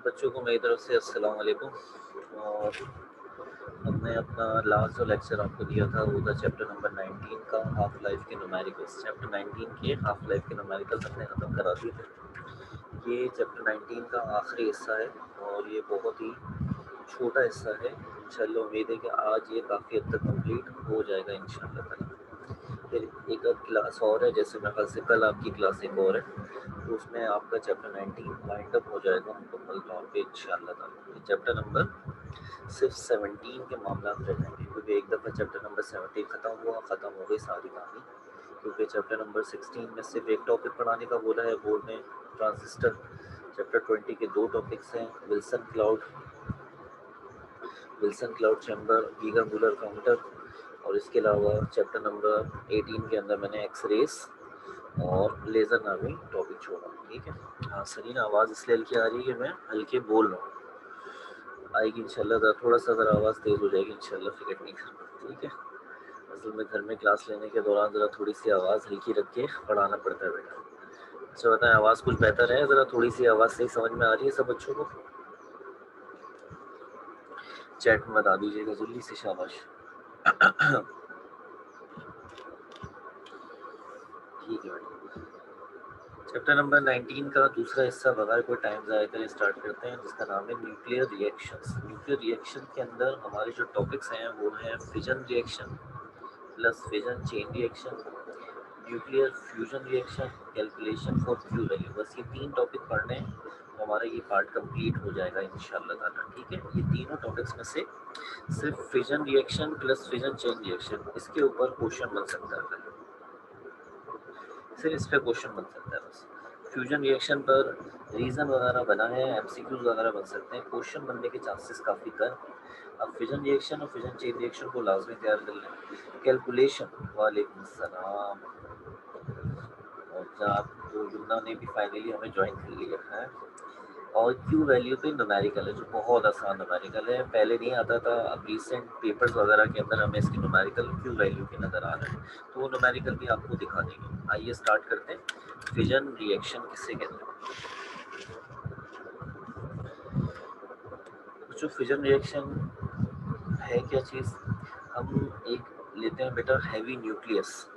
बच्चों को मेरी तरफ से अस्सलाम वालेकुम। और हमने अपना लास्ट जो लेक्चर आपको दिया था वो था चैप्टर नंबर 19 का हाफ लाइफ के न्यूमेरिकल्स। चैप्टर 19 के हाफ लाइफ के न्यूमेरिकल्स हमने ख़त्म करा दिए थे। ये चैप्टर 19 का आखिरी हिस्सा है और ये बहुत ही छोटा हिस्सा है। इंशाल्लाह उम्मीद है कि आज ये काफ़ी हद तक कंप्लीट हो जाएगा इंशाल्लाह ताला। फिर एक आध क्लास और है, जैसे मेरे ख्याल से कल आपकी क्लास एक और है, तो उसमें आपका चैप्टर 19 वाइंड अप हो जाएगा मुकम्मल तौर पे इंशाल्लाह ताला। ये चैप्टर नंबर सिर्फ 17 के मामला रह जाएंगे, क्योंकि एक दफ़ा चैप्टर नंबर 17 ख़त्म हो गई सारी कहानी। क्योंकि चैप्टर नंबर 16 में सिर्फ एक टॉपिक पढ़ाने का बोला है बोर्ड ने, ट्रांजिस्टर। चैप्टर 20 के दो टॉपिक्स हैं, Wilson cloud chamber, Geiger Muller counter, और इसके अलावा चैप्टर नंबर 18 के अंदर मैंने एक्स रेस और लेज़र नामी टॉपिक छोड़ा। ठीक है। हाँ सही ना, आवाज़ इसलिए हल्की आ रही है कि मैं हल्के बोल रहा हूँ। आएगी इंशाल्लाह, थोड़ा सा अगर आवाज़ तेज़ हो जाएगी इंशाल्लाह फिक्र नहीं करना। ठीक है। असल में घर में क्लास लेने के दौरान ज़रा थोड़ी सी आवाज़ हल्की रख के पढ़ाना पड़ता है बेटा। अच्छा बताएं, आवाज़ कुछ बेहतर है? ज़रा थोड़ी सी आवाज़ सही समझ में आ रही है सब बच्चों को? चैट में बता दीजिएगा जल्दी से, शाबाश। ठीक है बेटा। चैप्टर नंबर 19 का दूसरा हिस्सा बगैर कोई टाइम ज़ाया करे स्टार्ट करते हैं, जिसका नाम है न्यूक्लियर रिएक्शंस। न्यूक्लियर रिएक्शन के अंदर हमारे जो टॉपिक्स हैं वो हैं fission reaction plus fission chain reaction, nuclear fusion reaction, calculation for Q value. बस ये तीन टॉपिक पढ़ने हैं तो हमारा ये पार्ट कंप्लीट हो जाएगा इंशाल्लाह ताला। ठीक है। ये तीनों टॉपिक्स में से सिर्फ fission reaction plus fission chain reaction, इसके ऊपर क्वेश्चन बन सकता है, सिर्फ इस पे क्वेश्चन बन सकता है बस। फ्यूजन रिएक्शन पर रीज़न वगैरह बना है, एमसीक्यूज वगैरह बन सकते हैं, क्वेश्चन बनने के चांसेस काफ़ी कम। अब फिजन रिएक्शन और फिजन चेन रिएक्शन को लाजमी तैयार कर लें। कैलकुलेशन, वालेकुम सलाम। और जहाँ तो जुन्ना ने भी फाइनली हमें ज्वाइन कर लिया है। और क्यू वैल्यू तो न्यूमेरिकल है, जो बहुत आसान न्यूमेरिकल है, पहले नहीं आता था, अब रिसेंट पेपर्स वगैरह के अंदर हमें इसकी न्यूमेरिकल क्यू वैल्यू के नज़र आ रहा है, तो वो न्यूमेरिकल भी आपको दिखा देंगे। आइए स्टार्ट करते हैं। फिजन रिएक्शन किसे कहते हैं? जो फिजन रिएक्शन है क्या चीज़? हम एक लेते हैं बेटा हैवी न्यूक्लियस।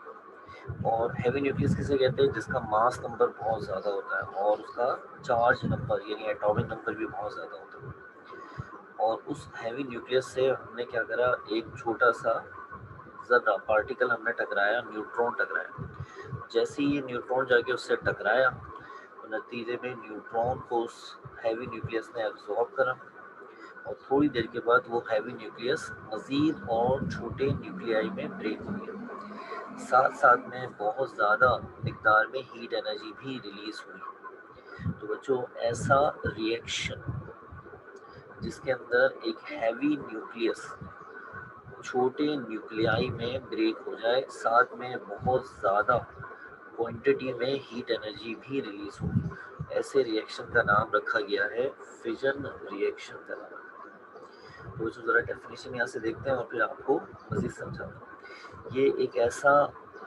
और हैवी न्यूक्लियस किसे कहते हैं? जिसका मास नंबर बहुत ज़्यादा होता है और उसका चार्ज नंबर यानी एटॉमिक नंबर भी बहुत ज़्यादा होता है। और उस हैवी न्यूक्लियस से हमने क्या करा, एक छोटा सा जर्रा पार्टिकल हमने टकराया, न्यूट्रॉन टकराया। जैसे ही ये न्यूट्रॉन जाके उससे टकराया तो नतीजे में न्यूट्रॉन को उस हैवी न्यूक्लियस ने एब्जॉर्ब करा, और थोड़ी देर के बाद वो हैवी न्यूक्लियस मज़ीद और छोटे न्यूक्लियाई में ब्रेक हो गया। साथ साथ में बहुत ज़्यादा मिकदार में हीट एनर्जी भी रिलीज हुई। तो बच्चों, ऐसा रिएक्शन जिसके अंदर एक हैवी न्यूक्लियस छोटे न्यूक्लियाई में ब्रेक हो जाए, साथ में बहुत ज़्यादा क्वांटिटी में हीट एनर्जी भी रिलीज हो, ऐसे रिएक्शन का नाम रखा गया है फिजन रिएक्शन का नाम। तो जो ज़रा डेफिनेशन यहाँ से देखते हैं और फिर आपको मज़ीद समझाता हूँ। ये एक ऐसा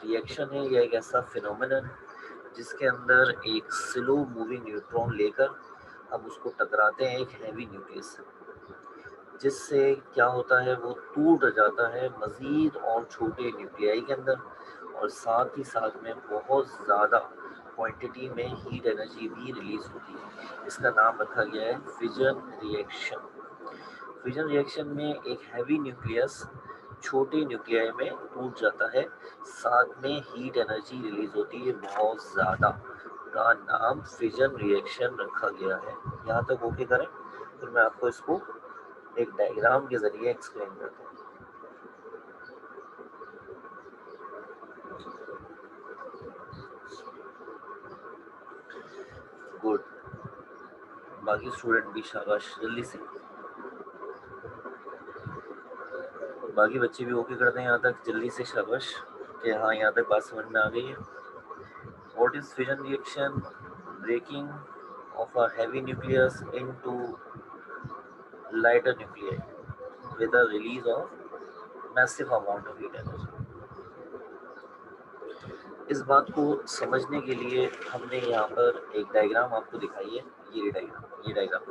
रिएक्शन है या एक ऐसा फिनोमेनन जिसके अंदर एक स्लो मूविंग न्यूट्रॉन लेकर हम उसको टकराते हैं एक हैवी न्यूक्लियस से, जिससे क्या होता है, वो टूट जाता है मज़ीद और छोटे न्यूक्लियाई के अंदर, और साथ ही साथ में बहुत ज़्यादा क्वांटिटी में हीट एनर्जी भी रिलीज होती है। इसका नाम रखा गया है फिजन रिएक्शन। फिजन रिएक्शन में एक हैवी न्यूक्लियस छोटे न्यूक्लियाई में टूट जाता है, साथ में हीट एनर्जी रिलीज होती है बहुत ज़्यादा, का नाम फिजन रिएक्शन रखा गया है। यहाँ तक ओके करें, फिर मैं आपको इसको एक डायग्राम के जरिए एक्सप्लेन करता हूँ। गुड, बाकी स्टूडेंट भी शाबाश, जल्दी से बाकी बच्चे भी ओके करते हैं यहाँ तक, जल्दी से शाबाश कि हाँ यहाँ तक बात समझ में आ गई है। What is fission reaction? Breaking of a heavy nucleus into lighter nuclei with a release of massive amount of heat energy। इस बात को समझने के लिए हमने यहाँ पर एक डायग्राम आपको दिखाई है, ये डायग्राम।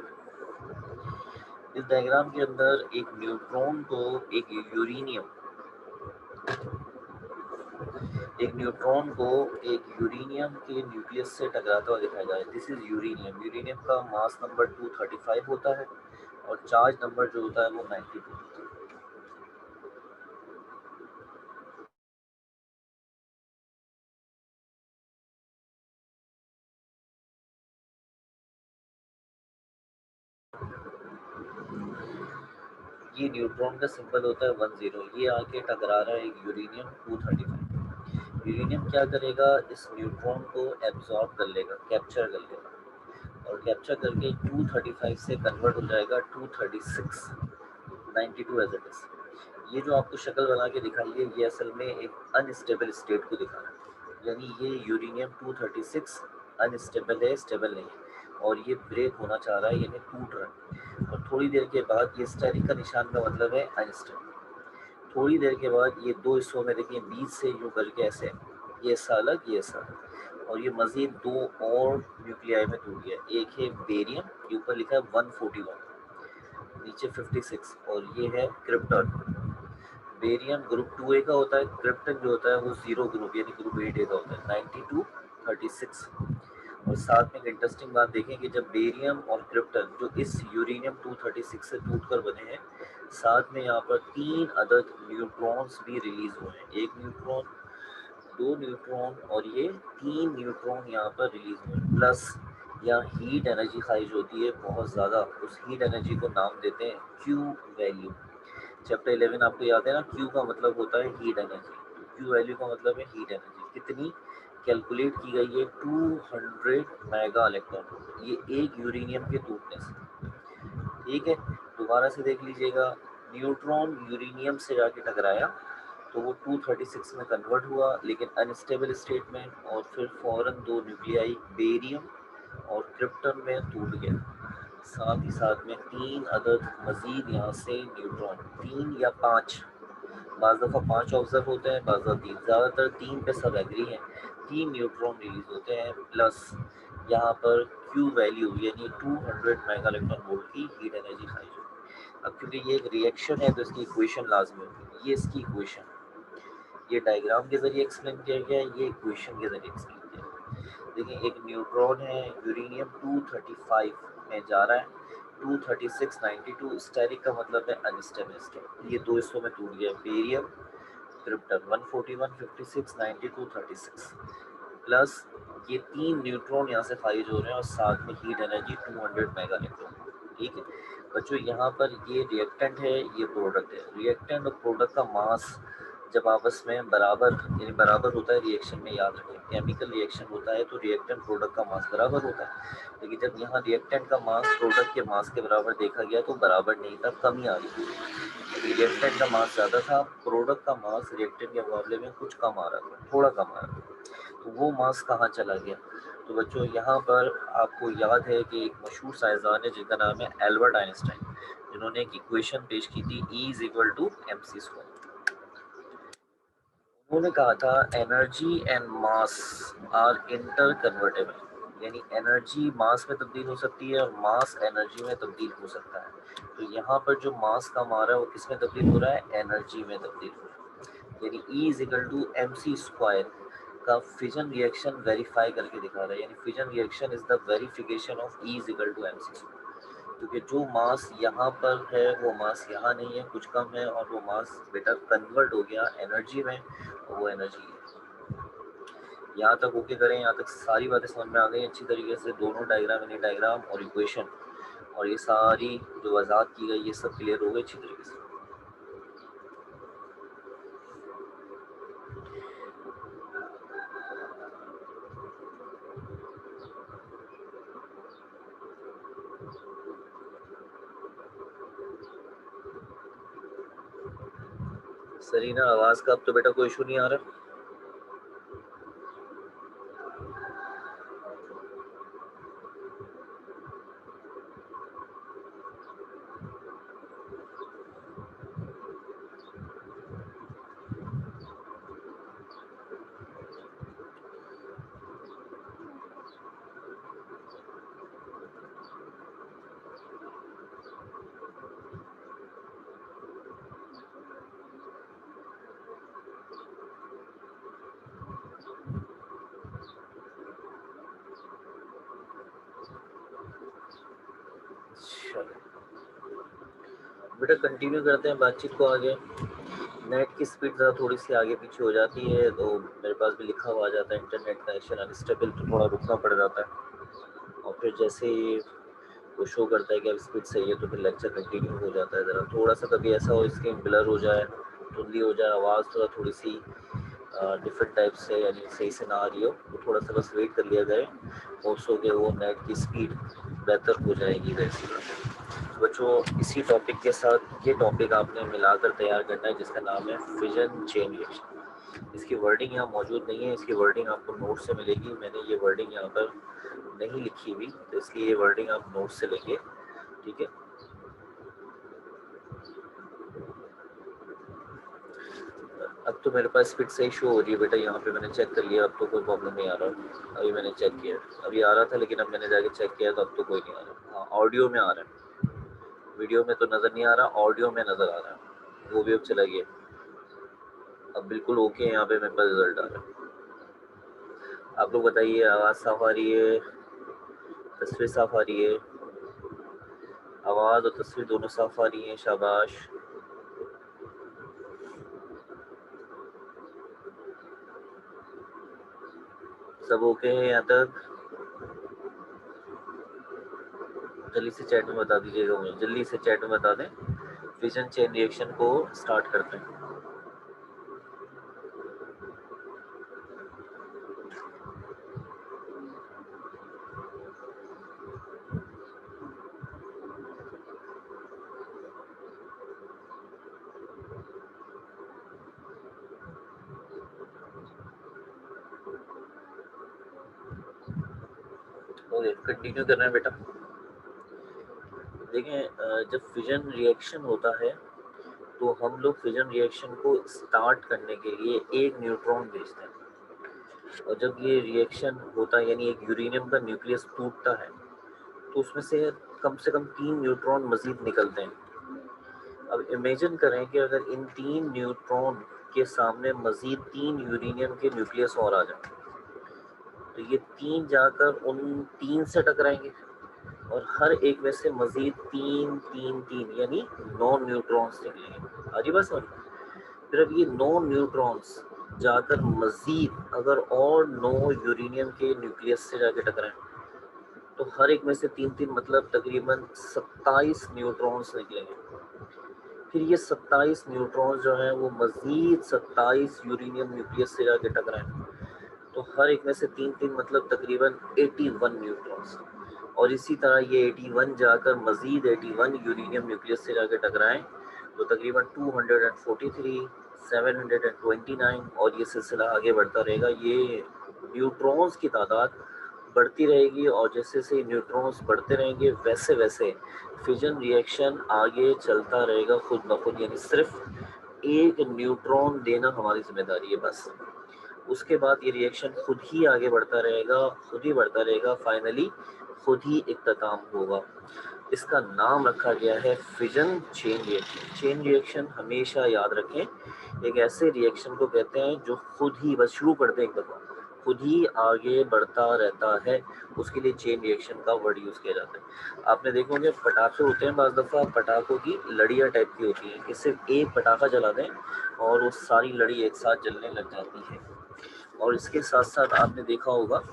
इस डायग्राम के अंदर एक न्यूट्रॉन को एक यूरेनियम के न्यूक्लियस से टकराता हुआ दिखाया जा रहा है। This is uranium. यूरेनियम का मास नंबर 235 होता है और चार्ज नंबर जो होता है वो 92। ये न्यूट्रॉन का सिंबल होता है 10। ये आके टकरा रहा है एक यूरेनियम 235। यूरेनियम क्या करेगा, इस न्यूट्रॉन को एब्जॉर्ब कर लेगा, कैप्चर कर लेगा और कैप्चर करके 235 से कन्वर्ट हो जाएगा 236 92 एज इट इज। ये जो आपको शक्ल बना के दिखाई है ये असल में एक अनस्टेबल स्टेट को दिखा रहा है, यानी ये यूरेनियम 236 अनस्टेबल है, स्टेबल नहीं है और ये ब्रेक होना चाह रहा है, यानी टूट रहा है। और थोड़ी देर के बाद ये स्टेरिक का निशान का मतलब है अनस्टेबल। थोड़ी देर के बाद ये दो हिस्सों में देखिए बीच से यूं करके ऐसे, ये हिस्सा अलग, ये हिस्सा अलग, और ये मजीद दो और न्यूक्लियाई में टूट गया। एक है बेरियम, ये ऊपर लिखा है 141, नीचे 56, और ये है क्रिप्टन। बेरियम ग्रुप 2A का होता है, क्रिप्टन जो होता है वो जीरो ग्रुप यानी ग्रुप 8A का होता है, 92 36। और साथ में एक इंटरेस्टिंग बात देखें कि जब बेरियम और क्रिप्टन जो इस यूरेनियम 236 से टूटकर बने हैं, साथ में यहाँ पर 3 अदद न्यूट्रॉन्स भी रिलीज हुए हैं। एक न्यूट्रॉन, दो न्यूट्रॉन और ये 3 न्यूट्रॉन यहाँ पर रिलीज हुए हैं। प्लस यहाँ हीट एनर्जी खारिज होती है बहुत ज़्यादा, उस हीट एनर्जी को नाम देते हैं क्यू वैल्यू। चैप्टर 11 आपको याद है ना, क्यू का मतलब होता है हीट एनर्जी, क्यू वैल्यू का मतलब है हीट एनर्जी। कितनी कैलकुलेट की गई है, 200 मेगा इलेक्ट्रॉन, ये एक यूरेनियम के टूटने से। ठीक है, दोबारा से देख लीजिएगा, न्यूट्रॉन यूरेनियम से जाके टकराया तो वो 236 में कन्वर्ट हुआ लेकिन अनस्टेबल स्टेट में, और फिर फौरन दो न्यूक्लियाई बेरियम और क्रिप्टन में टूट गया। साथ ही साथ में 3 अदद मजीद यहाँ से न्यूट्रॉन, 3 या 5, बाज़ दफ़ा 5 ऑब्जर्व होते हैं, बाज़ दफ़ा 3, ज़्यादातर 3 पे सब एग्री हैं। 3 न्यूट्रॉन रिलीज होते हैं, प्लस यहाँ पर क्यू वैल्यू यानी 200 मेगा इलेक्ट्रॉन वोल्ट की हीट एनर्जी खारिज होगी। अब क्योंकि ये एक रिएक्शन है तो इसकी इक्वेशन लाजमी होगी। ये इसकी इक्वेशन, ये डायग्राम के जरिए एक्सप्लेन किया गया है, ये इक्वेशन के जरिए एक्सप्लेन किया गया है। देखिए एक न्यूट्रॉन है यूरेनियम 235 में जा रहा है, 236 92, स्टेरिक का मतलब है अनस्टेबल स्टेट। ये दो हिस्सों में टूट गया, बेरियम क्रिप्टन 141 56 92 36, प्लस ये 3 न्यूट्रॉन यहाँ से खारिज हो रहे हैं और साथ में हीट एनर्जी 200 मेगा इलेक्ट्रॉन। ठीक है बच्चों, यहाँ पर ये रिएक्टेंट है, ये प्रोडक्ट है। रिएक्टेंट और प्रोडक्ट का मास जब आपस में बराबर यानी बराबर होता है रिएक्शन में, याद रखें केमिकल रिएक्शन होता है तो रिएक्टेंट प्रोडक्ट का मास बराबर होता है, लेकिन जब यहाँ रिएक्टेंट का मास प्रोडक्ट के मास के बराबर देखा गया तो बराबर नहीं था, कमी आ रही थी। रिएक्टेंट का मास ज़्यादा था, प्रोडक्ट का मास रिएक्टेंट के मुकाबले में कुछ कम आ रहा था, थोड़ा कम आ रहा था। तो वो मास कहाँ चला गया? तो बच्चों यहाँ पर आपको याद है कि एक मशहूर साइंसदान है जिनका नाम है एल्बर्ट आइंस्टाइन, जिन्होंने एक इक्वेशन पेश की थी E is equal to mc²। उन्होंने कहा था energy and mass are interconvertible, यानी एनर्जी मास में तब्दील हो सकती है और मास एनर्जी में तब्दील हो सकता है। तो यहाँ पर जो मास कम आ रहा है वो किस में तब्दील हो रहा है? एनर्जी में तब्दील हो रहा है। यानी E is equal to mc² का फिजन रिएक्शन वेरीफाई करके दिखा रहा है, यानी fission reaction is the verification of E is equal to mc², क्योंकि जो मास यहाँ पर है वो मास यहाँ नहीं है, कुछ कम है, और वो मास बेटा कन्वर्ट हो गया एनर्जी में, और वो एनर्जी है। यहाँ तक ओके करें, यहाँ तक सारी बातें समझ में आ गई अच्छी तरीके से, दोनों डायग्राम यानी डायग्राम और इक्वेशन और ये सारी जो वजाहत की गई ये सब क्लियर हो गई अच्छी तरीके से। सरीना, आवाज़ का अब तो बेटा कोई इशू नहीं आ रहा? चलो बेटा कंटिन्यू करते हैं बातचीत को आगे। नेट की स्पीड ज़रा थोड़ी सी आगे पीछे हो जाती है तो मेरे पास भी लिखा हुआ आ जाता है इंटरनेट कनेक्शन अनस्टेबल, तो थोड़ा रुकना पड़ जाता है। और फिर जैसे ही वो शो करता है कि अब स्पीड सही है तो फिर लेक्चर कंटिन्यू हो जाता है। ज़रा थोड़ा सा कभी ऐसा हो स्क्रीन ब्लर हो जाए, धुंधली हो जाए, आवाज़ थोड़ी सी डिफरेंट टाइप से यानी सही से ना आ रही हो तो थोड़ा सा बस वेट कर लिया जाए, होप्स के वो नेट की स्पीड बेहतर हो जाएगी वैसी। तो बच्चों इसी टॉपिक के साथ ये टॉपिक आपने मिलाकर तैयार करना है जिसका नाम है फिजन चेन रिएक्शन। इसकी वर्डिंग यहाँ मौजूद नहीं है, इसकी वर्डिंग आपको नोट से मिलेगी। मैंने ये वर्डिंग यहाँ पर नहीं लिखी हुई तो इसलिए ये वर्डिंग आप नोट से लेंगे, ठीक है। अब तो मेरे पास स्पीड सही शो हो रही है बेटा, यहाँ पे मैंने चेक कर लिया, अब तो कोई प्रॉब्लम नहीं आ रहा। अभी मैंने चेक किया, अभी आ रहा था लेकिन अब मैंने जाके चेक किया तो अब तो कोई नहीं आ रहा। हाँ ऑडियो में आ रहा है, वीडियो में तो नज़र नहीं आ रहा, ऑडियो में नज़र आ रहा है, वो भी अब चला गया। अब बिल्कुल ओके, यहाँ पे मेरे पास रिजल्ट आ रहा है। आप लोग बताइए आवाज़ साफ आ रही है, तस्वीर साफ आ रही है? आवाज़ और तस्वीर दोनों साफ आ रही है, शाबाश। सब ओके है यहाँ तक? जल्दी से चैट में बता दीजिएगा मुझे, जल्दी से चैट में बता दें। फिजन चेन रिएक्शन को स्टार्ट करते हैं। ओके कंटिन्यू करना है बेटा। देखें जब फिजन रिएक्शन होता है तो हम लोग फिजन रिएक्शन को स्टार्ट करने के लिए एक न्यूट्रॉन भेजते हैं। और जब ये रिएक्शन होता है यानी एक यूरेनियम का न्यूक्लियस टूटता है तो उसमें से कम 3 न्यूट्रॉन मजीद निकलते हैं। अब इमेजिन करें कि अगर इन 3 न्यूट्रॉन के सामने मजीद 3 यूरेनियम के न्यूक्लियस और आ जाए तो ये 3 जाकर उन 3 से टकराएंगे और हर एक में से मजीद 3 यानी 9 न्यूट्रॉन्स निकलेंगे। आजी बात समझ? फिर अब ये 9 न्यूट्रॉन्स जाकर मजीद अगर और 9 यूरेनियम के न्यूक्लियस से जाके टकराएं तो हर एक में से 3 मतलब तकरीबन 27 न्यूट्रॉन्स निकलेंगे। फिर ये 27 न्यूट्रॉन्स जो हैं वो मजीद 27 यूरेनियम न्यूक्लियस से जाके टकराएं तो हर एक में से 3 मतलब तकरीबन 81 न्यूट्रॉन्स। और इसी तरह ये 81 जाकर मजीद 81 यूरेनियम न्यूक्लियस से जाकर टकराएं तो तकरीबन 243, 729 और ये सिलसिला आगे बढ़ता रहेगा। ये न्यूट्रॉन्स की तादाद बढ़ती रहेगी और जैसे जैसे न्यूट्रॉन्स बढ़ते रहेंगे वैसे वैसे फिजन रिएक्शन आगे चलता रहेगा खुद ब खुद, यानी सिर्फ एक न्यूट्रॉन देना हमारी जिम्मेदारी है बस। उसके बाद ये रिएक्शन खुद ही आगे बढ़ता रहेगा, खुद ही बढ़ता रहेगा, फाइनली खुद ही इख्तिताम होगा। इसका नाम रखा गया है fission chain reaction. Chain reaction हमेशा याद रखें एक ऐसे रिएक्शन को कहते हैं जो खुद ही बस शुरू करते हैं एक दफ़ा खुद ही आगे बढ़ता रहता है, उसके लिए चेन रिएक्शन का वर्ड यूज़ किया जाता है। आपने देखोगे पटाखे होते हैं, बाज़ दफ़ा पटाखों की लड़ियाँ टाइप की होती हैं कि सिर्फ एक पटाखा जला दें और वो सारी लड़ी एक साथ जलने लग जाती है। और इसके साथ साथ आपने देखा होगा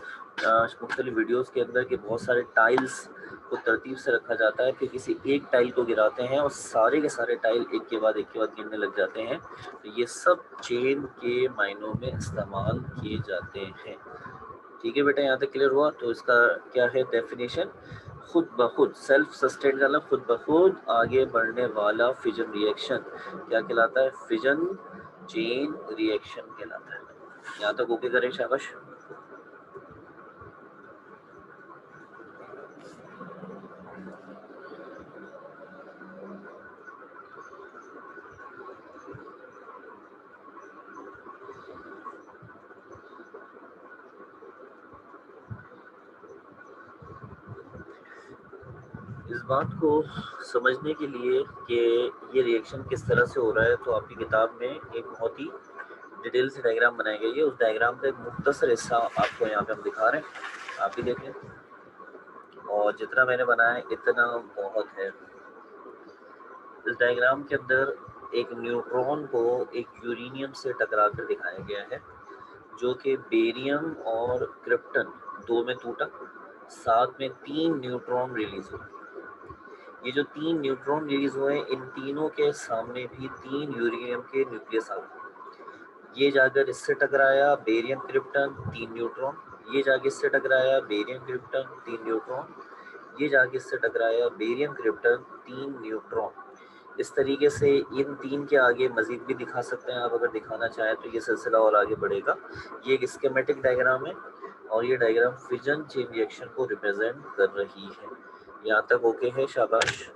मुख्तलिफ वीडियोस के अंदर कि बहुत सारे टाइल्स को तरतीब से रखा जाता है कि किसी एक टाइल को गिराते हैं और सारे के सारे टाइल एक के बाद गिरने लग जाते हैं। तो ये सब चेन के मायनों में इस्तेमाल किए जाते हैं। ठीक है बेटा, यहाँ तक क्लियर हुआ? तो इसका क्या है डेफिनेशन? खुद ब खुद सेल्फ सस्टेन वाला खुद ब खुद आगे बढ़ने वाला फिजन रिएक्शन क्या कहलाता है? फिजन चेन रिएक्शन कहलाता है। यहाँ तक ओके करें, शाबाश। इस बात को समझने के लिए कि ये रिएक्शन किस तरह से हो रहा है तो आपकी किताब में एक बहुत ही डिटेल से डायग्राम बनाई गई है। उस डायग्राम का एक मुख्तसर हिस्सा आपको यहाँ पे हम दिखा रहे हैं, आप भी देख लें। और जितना मैंने बनाया इतना बहुत है। इस डायग्राम के अंदर एक न्यूट्रॉन को एक यूरेनियम से टकरा कर दिखाया गया है, जो कि बेरियम और क्रिप्टन दो में टूटा, साथ में 3 न्यूट्रॉन रिलीज हुए। ये जो 3 न्यूट्रॉन रिलीज हुए, इन तीनों के सामने भी 3 यूरेनियम के न्यूक्लियस आ गए। ये जाकर इससे टकराया बेरियम क्रिप्टन 3 न्यूट्रॉन, ये जाके इससे टकराया बेरियम क्रिप्टन 3 न्यूट्रॉन, ये जाके इससे टकराया बेरियम क्रिप्टन 3 न्यूट्रॉन। इस तरीके से इन 3 के आगे मजीद भी दिखा सकते हैं आप, अगर दिखाना चाहें तो ये सिलसिला और आगे बढ़ेगा। ये एक स्कीमेटिक डायग्राम है और ये डायग्राम फिजन चेन रिएक्शन को रिप्रेजेंट कर रही है। यहाँ तक ओके है? शाबाश।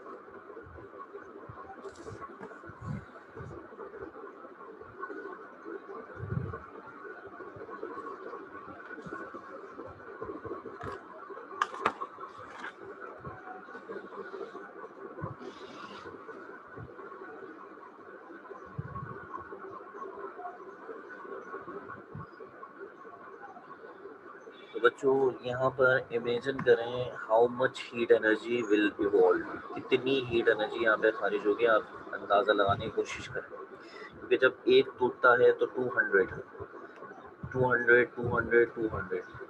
तो बच्चों यहाँ पर इमेजिन करें how much heat energy will evolve, कितनी हीट एनर्जी यहाँ पे खारिज होगी, आप अंदाज़ा लगाने की कोशिश करें। क्योंकि जब एक टूटता है तो 200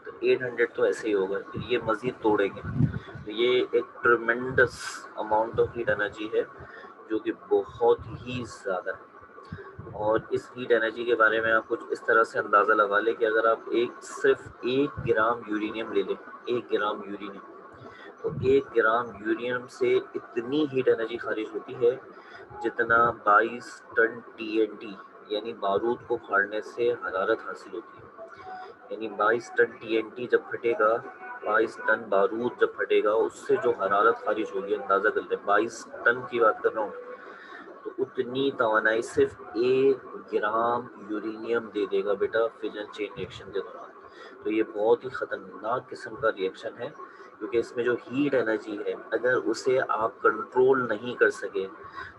तो 800 तो ऐसे ही होगा, फिर ये मज़ीद तोड़ेंगे। तो ये एक tremendous amount of heat energy है जो कि बहुत ही ज़्यादा है। और इस हीट एनर्जी के बारे में आप कुछ इस तरह से अंदाज़ा लगा लें कि अगर आप सिर्फ 1 ग्राम यूरेनियम ले लें, 1 ग्राम यूरेनियम, तो 1 ग्राम यूरेनियम से इतनी हीट एनर्जी खारिज होती है जितना 22 टन TNT यानी बारूद को फाड़ने से हरारत हासिल होती है। यानी 22 टन TNT जब फटेगा, 22 टन बारूद जब फटेगा, उससे जो हरारत खारिज होगी अंदाज़ा कर लें, 22 टन की बात कर रहा हूँ, तो उतनी तवानाई सिर्फ 1 ग्राम यूरेनियम दे देगा बेटा फिजन चेन रिएक्शन के दौरान। तो ये बहुत ही ख़तरनाक किस्म का रिएक्शन है, क्योंकि इसमें जो हीट एनर्जी है अगर उसे आप कंट्रोल नहीं कर सके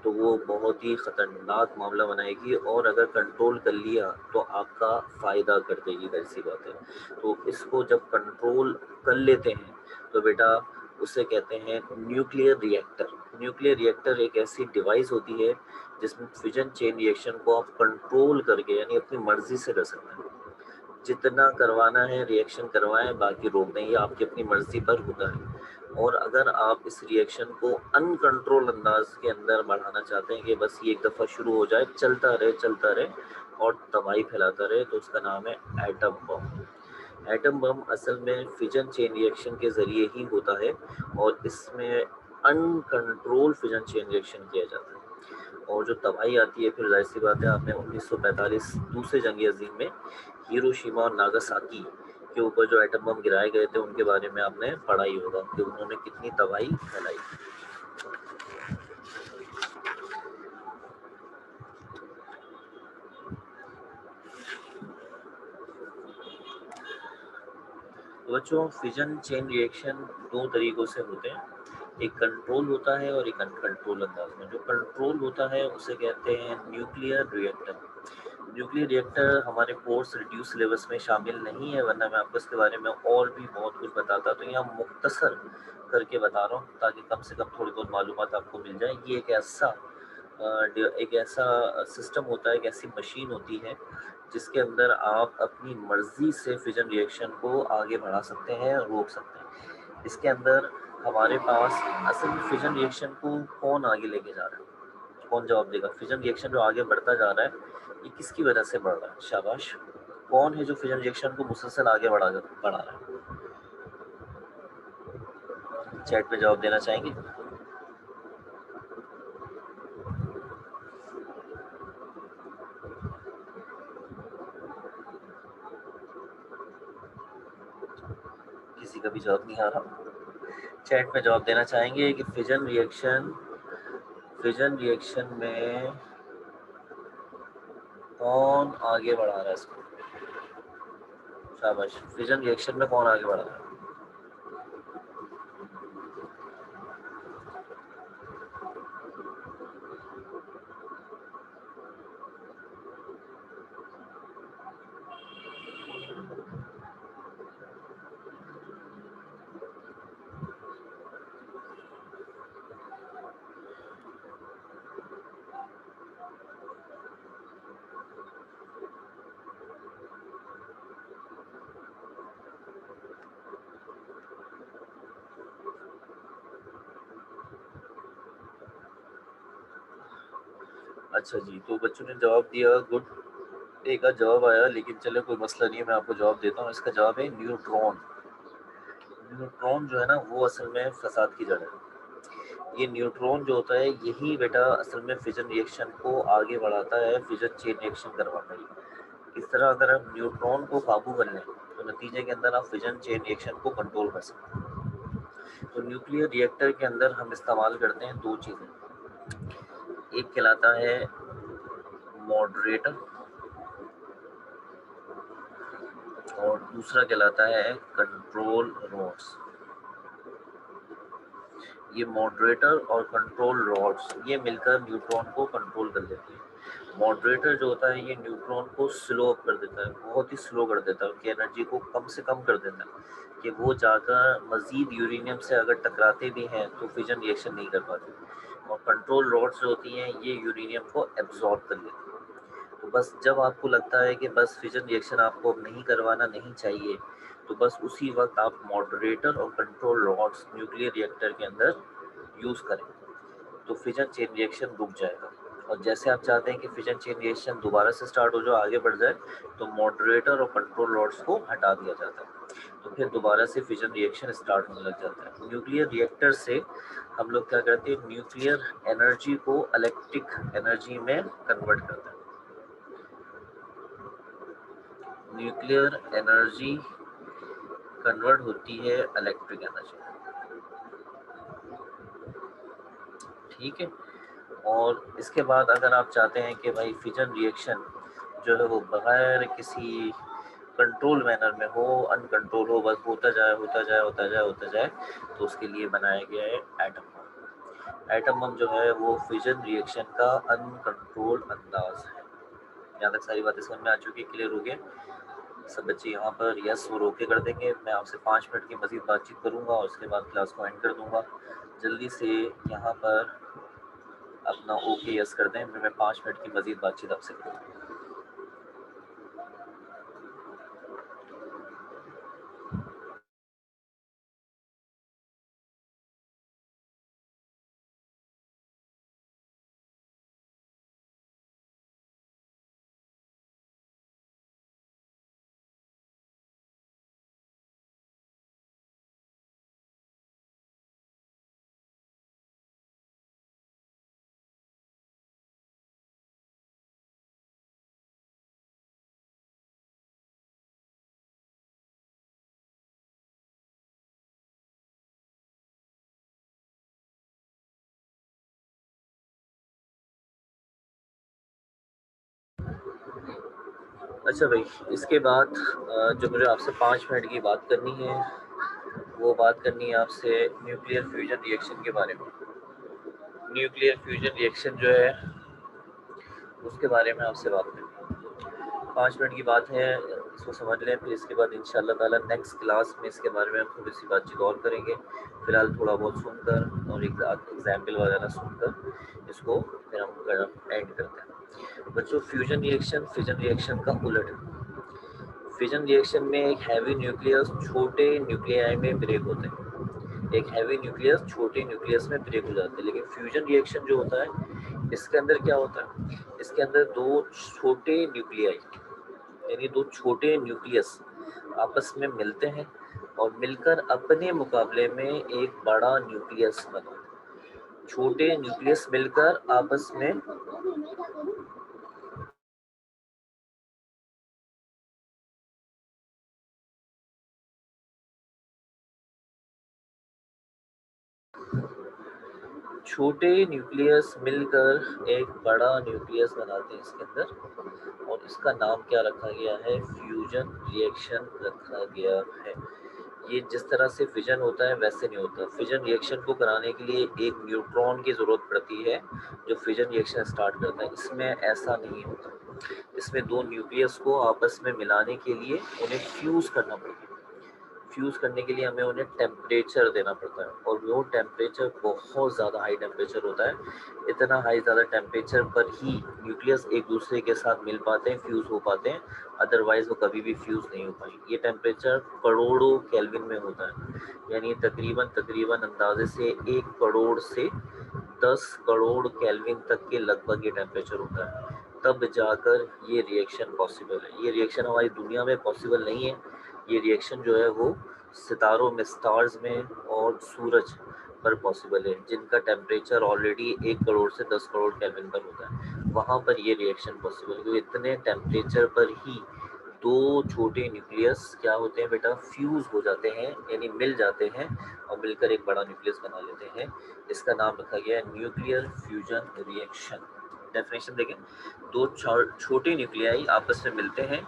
तो वो बहुत ही ख़तरनाक मामला बनाएगी, और अगर कंट्रोल कर लिया तो आपका फ़ायदा कर देगी, ऐसी बात है। तो इसको जब कंट्रोल कर लेते हैं तो बेटा उसे कहते हैं न्यूक्लियर रिएक्टर। न्यूक्लियर रिएक्टर एक ऐसी डिवाइस होती है जिसमें फिजन चेन रिएक्शन को आप कंट्रोल करके यानी अपनी मर्जी से कर सकते हैं। जितना करवाना है रिएक्शन करवाएं, बाकी रोक दें, ये आपकी अपनी मर्जी पर होता है। और अगर आप इस रिएक्शन को अनकंट्रोल अंदाज के अंदर बढ़ाना चाहते हैं कि बस ये एक दफ़ा शुरू हो जाए, चलता रहे और तबाही फैलाता रहे, तो उसका नाम है एटम बम। एटम बम असल में फिजन चेन रिएक्शन के ज़रिए ही होता है और इसमें अनकंट्रोल फिजन चेन रिएक्शन किया जाता है। और जो तबाही आती है फिर जाहिर सी बात है, आपने 1945 दूसरे जंग अज़ीम में हिरोशिमा और नागासाकी के ऊपर जो एटम बम गिराए गए थे उनके बारे में आपने पढ़ा ही होगा कि उन्होंने कितनी तबाही फैलाई। तो बच्चों फिजन चेन रिएक्शन दो तरीक़ों से होते हैं, एक कंट्रोल होता है और एक अनकंट्रोल अंदाज में। जो कंट्रोल होता है उसे कहते हैं न्यूक्लियर रिएक्टर। न्यूक्लियर रिएक्टर हमारे कोर्स रिड्यूस सिलेबस में शामिल नहीं है, वरना मैं आपको इसके बारे में और भी बहुत कुछ बताता, तो यहाँ मुख्तसर करके बता रहा हूँ ताकि कम से कम थोड़ी बहुत मालूमात आपको मिल जाए। ये एक ऐसा सिस्टम होता है, एक ऐसी मशीन होती है जिसके अंदर आप अपनी मर्जी से फिजन रिएक्शन को आगे बढ़ा सकते हैं, रोक सकते हैं। इसके अंदर हमारे पास असल में फिजन रिएक्शन को कौन आगे लेके जा रहा है, कौन जवाब देगा? फिजन रिएक्शन जो आगे बढ़ता जा रहा है ये किसकी वजह से बढ़ रहा है? शाबाश। कौन है जो फिजन रिएक्शन को मुसलसल आगे बढ़ा रहा है? चैट में जवाब देना चाहेंगे? किसी का भी जवाब नहीं आ रहा। चैट में जवाब देना चाहेंगे कि फिजन रिएक्शन में कौन आगे बढ़ा रहा है इसको? शाबाश। फिजन रिएक्शन में कौन आगे बढ़ा रहा है? अच्छा जी, तो बच्चों ने जवाब दिया, गुड। एक आध जवाब आया, लेकिन चलो कोई मसला नहीं है, मैं आपको जवाब देता हूँ। इसका जवाब है न्यूट्रॉन। न्यूट्रॉन जो है ना, वो असल में फसाद की जड़ है। ये न्यूट्रॉन जो होता है, यही बेटा असल में फिजन रिएक्शन को आगे बढ़ाता है, फिजन चेन रिएक्शन करवाता है। इस तरह अगर आप न्यूट्रॉन को काबू कर लें तो नतीजे के अंदर आप फिजन चेन रिएक्शन को कंट्रोल कर सकते हैं। तो न्यूक्लियर रिएक्टर के अंदर हम इस्तेमाल करते हैं दो चीज़ें। एक कहलाता है मॉडरेटर और दूसरा कहलाता है कंट्रोल रॉड्स। ये मॉडरेटर और कंट्रोल रॉड्स ये मिलकर न्यूट्रॉन को कंट्रोल कर देते हैं। मॉडरेटर जो होता है, ये न्यूट्रॉन को स्लो अप कर देता है, बहुत ही स्लो कर देता है, उनकी एनर्जी को कम से कम कर देता है कि वो जाकर मजीद यूरेनियम से अगर टकराते भी हैं तो फिजन रिएक्शन नहीं कर पाते। और कंट्रोल रॉड्स जो होती हैं, ये यूरेनियम को एब्जॉर्ब कर लेती हैं। तो बस जब आपको लगता है कि बस फिजन रिएक्शन आपको अब नहीं करवाना नहीं चाहिए, तो बस उसी वक्त आप मॉडरेटर और कंट्रोल रॉड्स न्यूक्लियर रिएक्टर के अंदर यूज़ करें, तो फिजन चेन रिएक्शन रुक जाएगा। और जैसे आप चाहते हैं कि फिजन चेन रिएक्शन दोबारा से स्टार्ट हो जाए, आगे बढ़ जाए, तो मॉडरेटर और कंट्रोल रॉड्स को हटा दिया जाता है, तो फिर दोबारा से फिजन रिएक्शन स्टार्ट होने लग जाता है। न्यूक्लियर रिएक्टर से हम लोग क्या करते हैं, न्यूक्लियर एनर्जी को इलेक्ट्रिक एनर्जी में कन्वर्ट करते हैं। न्यूक्लियर एनर्जी कन्वर्ट होती है इलेक्ट्रिक एनर्जी, ठीक है। और इसके बाद अगर आप चाहते हैं कि भाई फिजन रिएक्शन जो है वो बगैर किसी कंट्रोल मैनर में हो, अनकंट्रोल हो, बस होता जाए होता जाए होता जाए होता जाए, तो उसके लिए बनाया गया है एटम बम। एटम बम जो है वो फिजन रिएक्शन का अनकंट्रोल अंदाज है। यहाँ तक सारी बातें समझ में आ चुकी, क्लियर हो गया सब बच्चे? यहाँ पर यस वो रोके कर देंगे। मैं आपसे 5 मिनट की मजीद बातचीत करूँगा और उसके बाद क्लास को एंड कर दूँगा। जल्दी से यहाँ पर अपना ओके यस कर दें, फिर मैं 5 मिनट की मजीद बातचीत आपसे करूँगा। अच्छा भाई, इसके बाद जो मुझे आपसे 5 मिनट की बात करनी है, वो बात करनी है आपसे न्यूक्लियर फ्यूजन रिएक्शन के बारे में। न्यूक्लियर फ्यूजन रिएक्शन जो है उसके बारे में आपसे बात करनी है। 5 मिनट की बात है, इसको समझ लें, फिर इसके बाद इंशाल्लाह ताला नेक्स्ट क्लास में इसके बारे में हम थोड़ी सी बातचीत और करेंगे। फिलहाल थोड़ा बहुत सुनकर और एक एग्जाम्पल वगैरह सुनकर इसको फिर हम एंड करते हैं। बच्चों, फ्यूजन रिएक्शन फिजन रिएक्शन का उलट है। फिजन रिएक्शन में एक हैवी न्यूक्लियस छोटे न्यूक्लियाई में ब्रेक होते हैं, एक हैवी न्यूक्लियस छोटे न्यूक्लियस में ब्रेक हो जाते हैं। लेकिन फ्यूजन रिएक्शन जो होता है, इसके अंदर क्या होता है, इसके अंदर दो छोटे न्यूक्लियाई यानी दो छोटे न्यूक्लियस आपस में मिलते हैं और मिलकर अपने मुकाबले में एक बड़ा न्यूक्लियस बनाते हैं। छोटे न्यूक्लियस मिलकर आपस में छोटे न्यूक्लियस मिलकर एक बड़ा न्यूक्लियस बनाते हैं इसके अंदर, और इसका नाम क्या रखा गया है, फ्यूजन रिएक्शन रखा गया है। ये जिस तरह से फिजन होता है वैसे नहीं होता। फिजन रिएक्शन को कराने के लिए एक न्यूट्रॉन की ज़रूरत पड़ती है जो फिजन रिएक्शन स्टार्ट करता है। इसमें ऐसा नहीं होता। इसमें दो न्यूक्लियस को आपस में मिलाने के लिए उन्हें फ्यूज़ करना पड़ता है। फ्यूज़ करने के लिए हमें उन्हें टेम्परेचर देना पड़ता है, और वो टेम्परेचर बहुत ज़्यादा हाई टेम्परेचर होता है। इतना हाई ज़्यादा टेम्परेचर पर ही न्यूक्लियस एक दूसरे के साथ मिल पाते हैं, फ्यूज़ हो पाते हैं, अदरवाइज़ वो कभी भी फ्यूज़ नहीं हो पाएंगे। ये टेम्परेचर करोड़ों केल्विन में होता है, यानी तकरीबन तकरीबन अंदाजे से 1 करोड़ से 10 करोड़ केल्विन तक के लगभग ये टेम्परेचर होता है, तब जाकर ये रिएक्शन पॉसिबल है। ये रिएक्शन हमारी दुनिया में पॉसिबल नहीं है। ये रिएक्शन जो है वो सितारों में, स्टार्स में और सूरज पर पॉसिबल है, जिनका टेम्परेचर ऑलरेडी 1 करोड़ से 10 करोड़ केल्विन पर होता है। वहाँ पर ये रिएक्शन पॉसिबल है, क्योंकि इतने टेम्परेचर पर ही दो छोटे न्यूक्लियस क्या होते हैं बेटा, फ्यूज हो जाते हैं, यानी मिल जाते हैं और मिलकर एक बड़ा न्यूक्लियस बना लेते हैं। इसका नाम रखा गया है न्यूक्लियर फ्यूजन रिएक्शन। डेफिनेशन देखें, दो छोटे न्यूक्लियाई आपस में मिलते हैं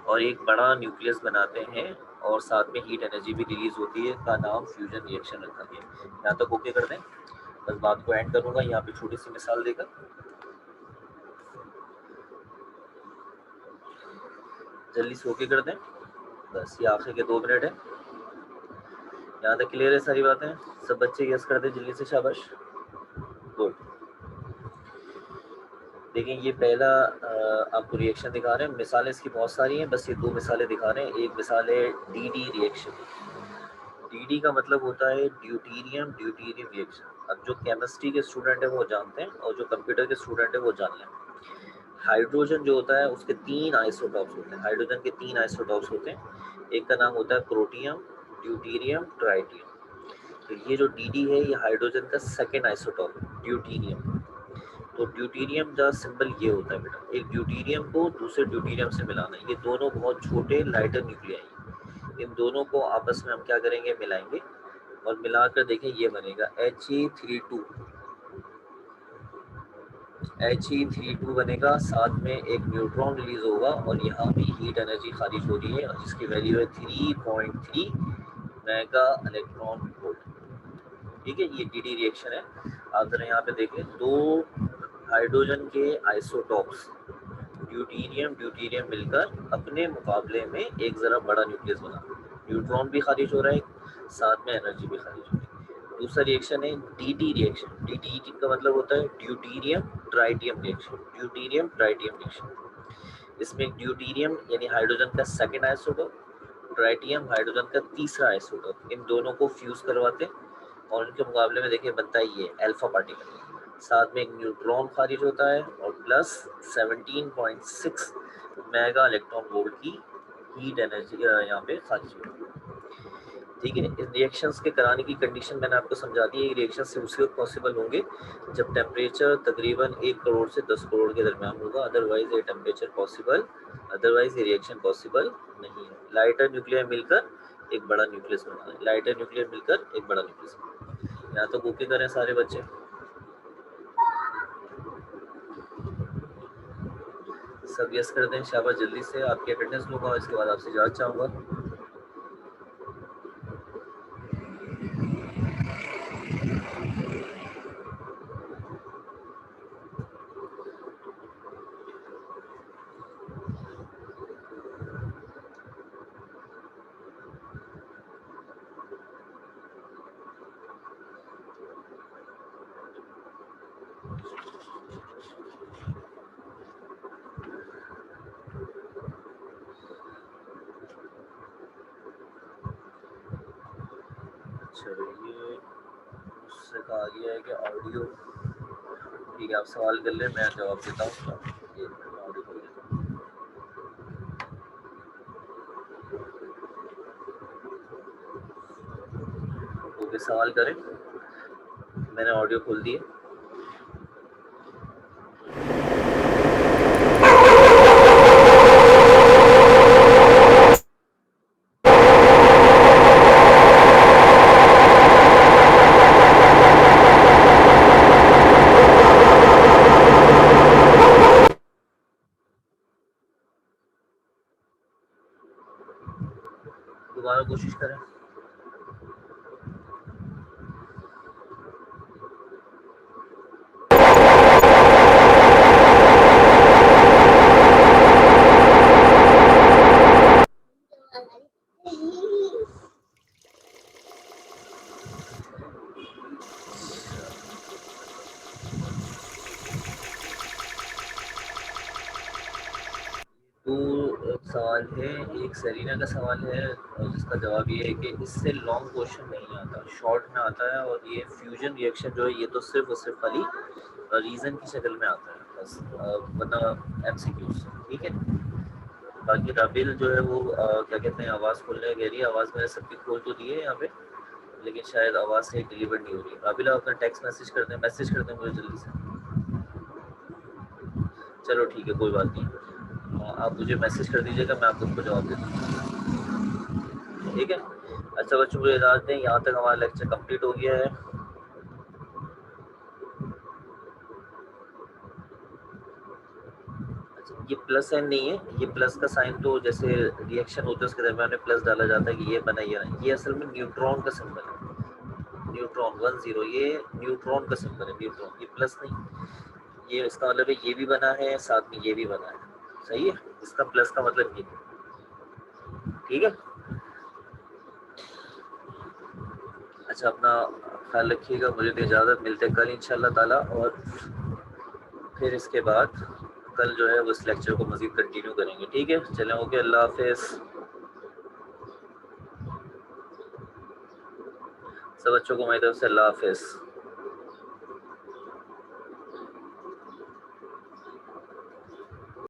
और एक बड़ा न्यूक्लियस बनाते हैं और साथ में हीट एनर्जी भी रिलीज होती है, का नाम फ्यूजन रिएक्शन रखा गया। यहाँ तक ओके कर दें, बस बात को एंड करूंगा यहाँ पे छोटी सी मिसाल देकर। जल्दी से ओके कर दें, बस ये आखिर के 2 मिनट है। यहाँ तक क्लियर है सारी बातें? सब बच्चे गेस कर दें जल्दी से, शाबाश, गुड। देखिए ये पहला आपको रिएक्शन दिखा रहे हैं, मिसालें इसकी बहुत सारी हैं, बस ये 2 मिसालें दिखा रहे हैं। एक मिसाल है DD रिएक्शन। DD का मतलब होता है ड्यूटीरियम ड्यूटीरियम रिएक्शन। अब जो केमिस्ट्री के स्टूडेंट है वो जानते हैं और जो कंप्यूटर के स्टूडेंट है वो जान लें। हाइड्रोजन जो होता है उसके 3 आइसोटॉप्स होते हैं। हाइड्रोजन के 3 आइसोटॉप्स होते हैं। एक का नाम होता है प्रोटियम, ड्यूटीरियम, ट्राइटियम। तो ये जो DD है ये हाइड्रोजन का सेकेंड आइसोटॉप है, ड्यूटीरियम। तो ड्यूटीरियम का सिंबल ये होता है बेटा, एक ड्यूटीरियम को दूसरे ड्यूटीरियम से मिलाना। ये दोनों बहुत छोटे लाइटर न्यूक्लियाई, इन दोनों को आपस में हम क्या करेंगे, मिलाएंगे और मिलाकर देखें ये बनेगा He32। He32 बनेगा, साथ में एक न्यूट्रॉन रिलीज होगा और यहाँ भी हीट एनर्जी खारिज हो रही है और जिसकी वैल्यू है 3.3 मेगा इलेक्ट्रॉन वोल्ट। ठीक है, ये DD रिएक्शन है। आप जरा यहाँ पे देखें, दो हाइड्रोजन के आइसोटॉप्स ड्यूटीरियम ड्यूटीरियम मिलकर अपने मुकाबले में एक जरा बड़ा न्यूक्लियस बना, न्यूट्रॉन भी खारिज हो रहा है, साथ में एनर्जी भी खारिज हो रही है। दूसरा रिएक्शन है DT रिएक्शन। DT का मतलब होता है deuterium tritium reaction, deuterium tritium reaction. इसमें ड्यूटीरियम यानी हाइड्रोजन का सेकेंड आइसोटॉप, ट्राइटियम हाइड्रोजन का तीसरा आइसोटॉप, इन दोनों को फ्यूज करवाते हैं और इनके मुकाबले में देखिए बनता है ये अल्फा पार्टिकल। साथ में एक न्यूट्रॉन खारिज होता है और प्लस 17.6 मेगा इलेक्ट्रॉन वोल्ट की हीट एनर्जी यहाँ पे खारिज होती है। ठीक है, इन रिएक्शंस के कराने की कंडीशन मैंने आपको समझा दी है। ये रिएक्शन से उसी वक्त पॉसिबल होंगे जब टेम्परेचर तकरीबन 1 करोड़ से 10 करोड़ के दरमियान होगा, अदरवाइज ये टेम्परेचर पॉसिबल, अदरवाइज ये रिएक्शन पॉसिबल नहीं है। लाइटर न्यूक्लियर मिलकर एक बड़ा न्यूक्लियस बनाना है, लाइटर न्यूक्लियर मिलकर एक बड़ा न्यूक्लियस बनाना। यहाँ तो ओके करें सारे बच्चे, सब यस कर दें, शाबाश। जल्दी से आपकी अटेंडेंस लूंगा और इसके बाद आपसे इजाजत चाहूंगा। चलो ये मुझसे कहा गया है कि ऑडियो, ठीक है आप सवाल कर ले, मैं जवाब देता हूँ। ये ऑडियो खोल देता हूँ। ओके, सवाल करें, मैंने ऑडियो खोल दी है। दोबारा कोशिश करें। सवाल है, एक सेरीना का सवाल है और जिसका जवाब ये है कि इससे लॉन्ग क्वेश्चन नहीं आता, शॉर्ट में आता है, और ये फ्यूजन रिएक्शन जो है ये तो सिर्फ और सिर्फ खाली रीजन की शक्ल में आता है बस, वरना एमसीक्यू से। ठीक है, बाकी राबिल जो है वो क्या कहते हैं, आवाज़ खोलने कह रही है। आवाज़ मैंने सबकी खोल तो दी है यहाँ पे, लेकिन शायद आवाज़ से डिलीवर नहीं हो रही। राबिल आप अपना टेक्स्ट मैसेज कर दें मुझे जल्दी से। चलो ठीक है, कोई बात नहीं, आप मुझे मैसेज कर दीजिएगा, मैं आपको उसको जवाब दे दूँगा। ठीक है, अच्छा बच्चों मुझे इजाज़त दें, यहाँ तक हमारा लेक्चर कंप्लीट हो गया है। अच्छा, ये प्लस साइन नहीं है, ये प्लस का साइन तो जैसे रिएक्शन होता है उसके दरमियान में प्लस डाला जाता है कि ये बना, ये असल में न्यूट्रॉन का सिंबल है। न्यूट्रॉन 10, ये न्यूट्रॉन का सिंबल है, न्यूट्रॉन, ये प्लस नहीं। ये इसका मतलब है ये भी बना है, साथ में ये भी बना है। सही है, इसका प्लस का मतलब ये। ठीक है, अच्छा अपना ख्याल रखिएगा, मुझे तो इजाज़त, मिलते हैं कल इंशाल्लाह ताला, और फिर इसके बाद कल जो है वो इस लेक्चर को मज़ीद कंटिन्यू करेंगे। ठीक है, चलें, ओके, अल्लाह हाफिज़। सब बच्चों को मेरी तरफ से अल्लाह हाफिज़।